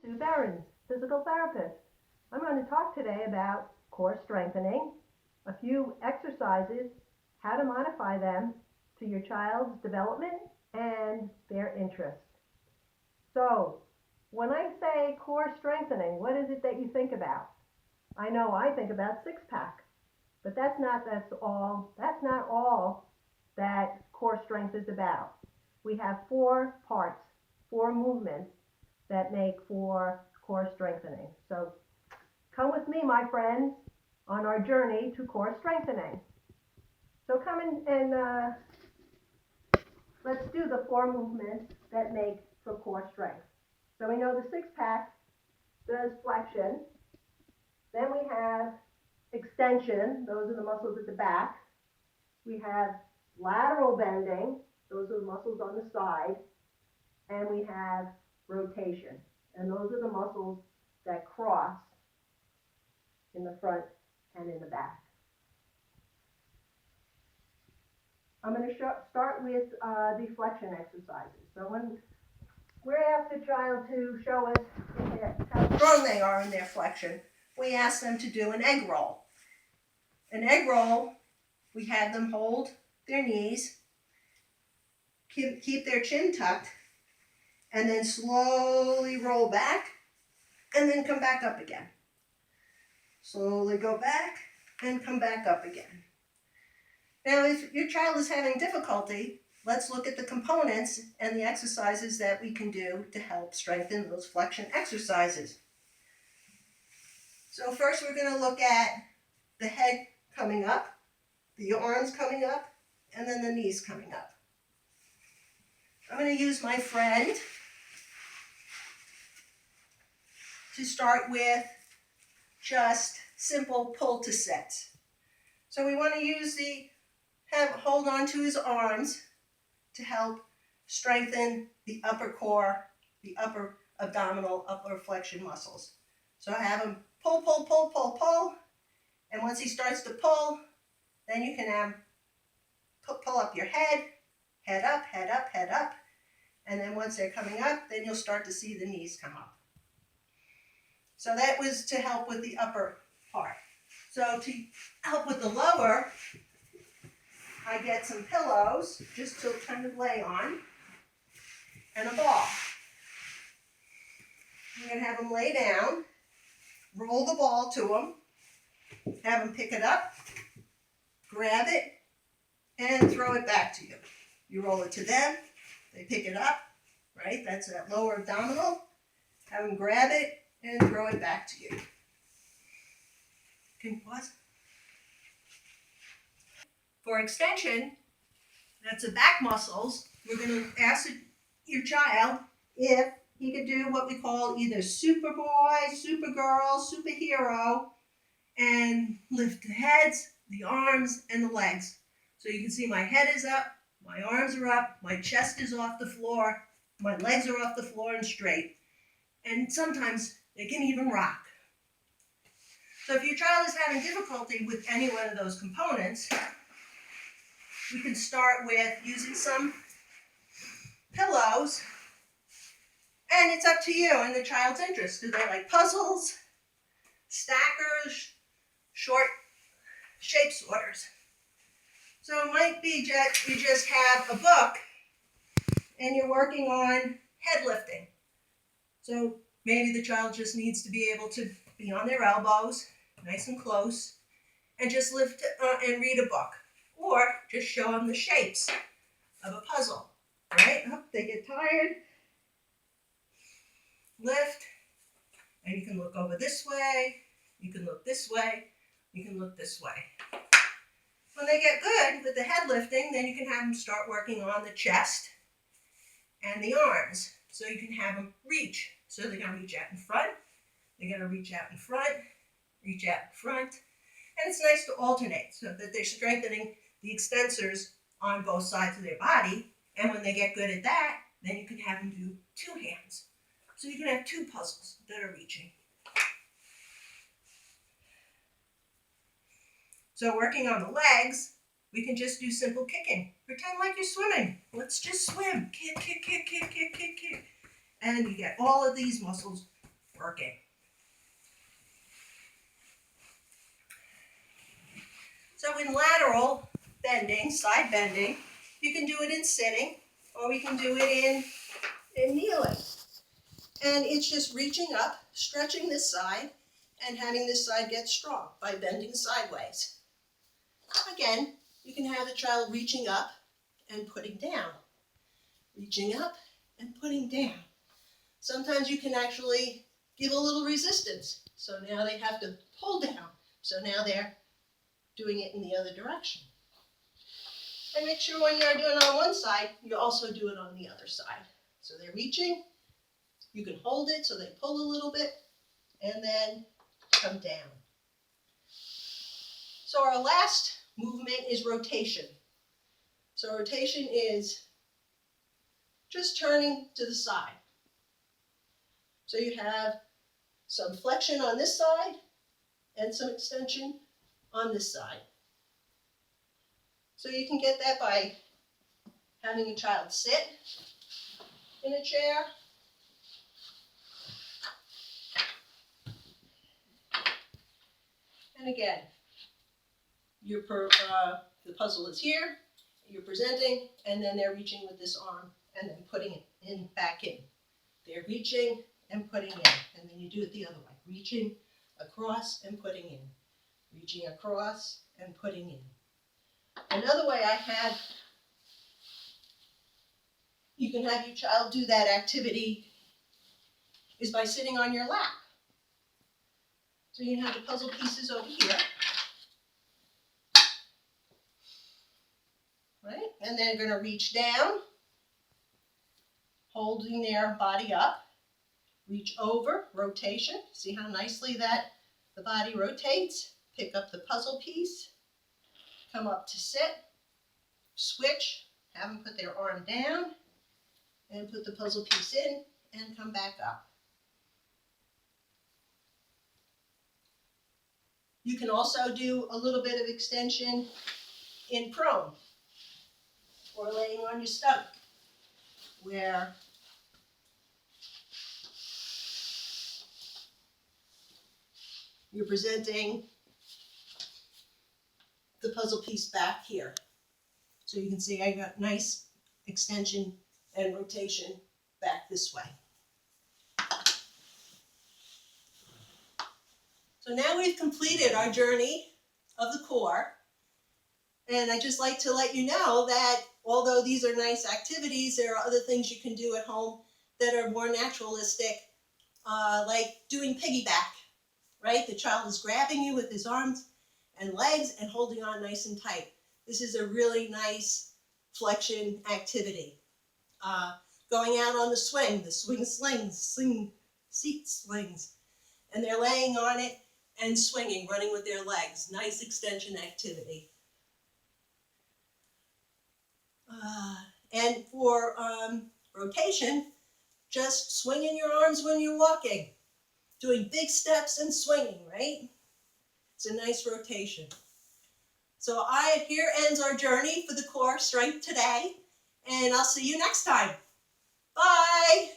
Sue Behrens, physical therapist. I'm going to talk today about core strengthening, a few exercises, how to modify them to your child's development and their interests. So, when I say core strengthening, what is it that you think about? I know I think about six pack, but that's not all that core strength is about. We have four parts, four movements that make for core strengthening. So come with me, my friends, on our journey to core strengthening. So come and let's do the four movements that make for core strength. So we know the six pack does flexion. Then we have extension. Those are the muscles at the back. We have lateral bending. Those are the muscles on the side. And we have rotation. And those are the muscles that cross in the front and in the back. I'm going to start with the flexion exercises. So when we're asked the child to show us how strong they are in their flexion, we ask them to do an egg roll. An egg roll, we have them hold their knees, keep their chin tucked, and then slowly roll back, and then come back up again. Slowly go back, and come back up again. Now, if your child is having difficulty, let's look at the components and the exercises that we can do to help strengthen those flexion exercises. So first we're going to look at the head coming up, the arms coming up, and then the knees coming up. I'm going to use my friend to start with just simple pull to sit. So we want to use hold on to his arms to help strengthen the upper core, the upper abdominal, upper flexion muscles. So I have him pull, pull, pull, pull, pull, and once he starts to pull, then you can pull up your head up, head up, head up, and then once they're coming up, then you'll start to see the knees come up. So that was to help with the upper part. So to help with the lower, I get some pillows just to kind of lay on, and a ball. I'm going to have them lay down, roll the ball to them, have them pick it up, grab it, and throw it back to you. You roll it to them, they pick it up, right? That's that lower abdominal. Have them grab it and throw it back to you. Can you pause? For extension, that's the back muscles. We're going to ask your child if he could do what we call either Superboy, Supergirl, Superhero, and lift the heads, the arms, and the legs. So you can see my head is up, my arms are up, my chest is off the floor, my legs are off the floor and straight. And sometimes they can even rock. So if your child is having difficulty with any one of those components, we can start with using some pillows, and it's up to you and the child's interest. Do they like puzzles, stackers, short shape sorters? So it might be you just have a book and you're working on head lifting. So maybe the child just needs to be able to be on their elbows, nice and close, and just lift and read a book. Or just show them the shapes of a puzzle, right? They get tired, lift, and you can look over this way, you can look this way, you can look this way. When they get good with the head lifting, then you can have them start working on the chest and the arms. So you can have them reach. So they're going to reach out in front, they're going to reach out in front, reach out in front. And it's nice to alternate so that they're strengthening the extensors on both sides of their body. And when they get good at that, then you can have them do two hands. So you can have two puzzles that are reaching. So working on the legs, we can just do simple kicking. Pretend like you're swimming. Let's just swim. Kick, kick, kick, kick, kick, kick, kick. And you get all of these muscles working. So in lateral bending, side bending, you can do it in sitting, or we can do it in kneeling. And it's just reaching up, stretching this side, and having this side get strong by bending sideways. Again, you can have the child reaching up and putting down. Reaching up and putting down. Sometimes you can actually give a little resistance. So now they have to pull down. So now they're doing it in the other direction. And make sure when you're doing it on one side, you also do it on the other side. So they're reaching, you can hold it so they pull a little bit, and then come down. So our last movement is rotation. So rotation is just turning to the side. So you have some flexion on this side and some extension on this side. So you can get that by having a child sit in a chair. And again, the puzzle is here, you're presenting, and then they're reaching with this arm and then putting it in, back in. They're reaching and putting in, and then you do it the other way. Reaching across and putting in. Reaching across and putting in. Another way you can have your child do that activity is by sitting on your lap. So you have the puzzle pieces over here. Right? And they're going to reach down, holding their body up. Reach over, rotation. See how nicely that the body rotates? Pick up the puzzle piece, come up to sit, switch, have them put their arm down, and put the puzzle piece in, and come back up. You can also do a little bit of extension in prone, or laying on your stomach, where you're presenting the puzzle piece back here. So you can see I got nice extension and rotation back this way. So now we've completed our journey of the core. And I'd just like to let you know that although these are nice activities, there are other things you can do at home that are more naturalistic, like doing piggyback, right? The child is grabbing you with his arms and legs and holding on nice and tight. This is a really nice flexion activity. Going out on the swing seat slings, and they're laying on it and swinging, running with their legs. Nice extension activity. And for rotation, just swinging your arms when you're walking, doing big steps and swinging, right? It's a nice rotation. So here ends our journey for the core strength today, and I'll see you next time. Bye.